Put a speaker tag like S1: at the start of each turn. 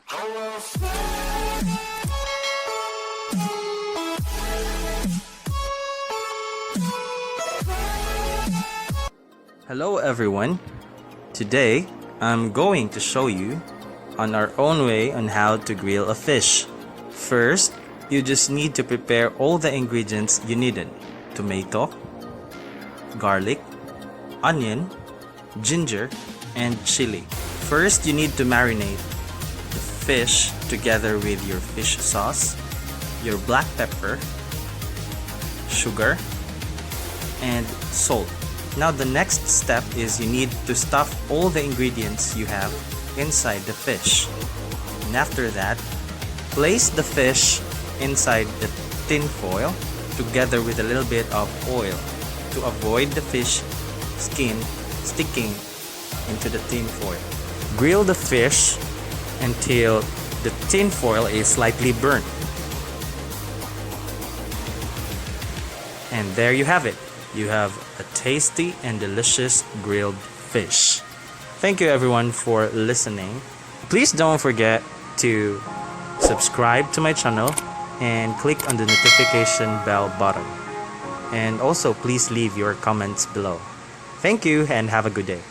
S1: Hello everyone. Today I'm going to show you on our own way on how to grill a fish. First, you just need to prepare all the ingredients you needed: tomato, garlic, onion, ginger, and chili. First, you need to marinate the fish together with your fish sauce, your black pepper, sugar, and salt. Now the next step is you need to stuff all the ingredients you have inside the fish. And after that, place the fish inside the tin foil together with a little bit of oil to avoid the fish skin sticking into the tin foil. Grill the fish until the tin foil is slightly burnt. And there you have it. You have a tasty and delicious grilled fish. Thank you everyone for listening. Please don't forget to subscribe to my channel and click on the notification bell button. And also please leave your comments below. Thank you and have a good day.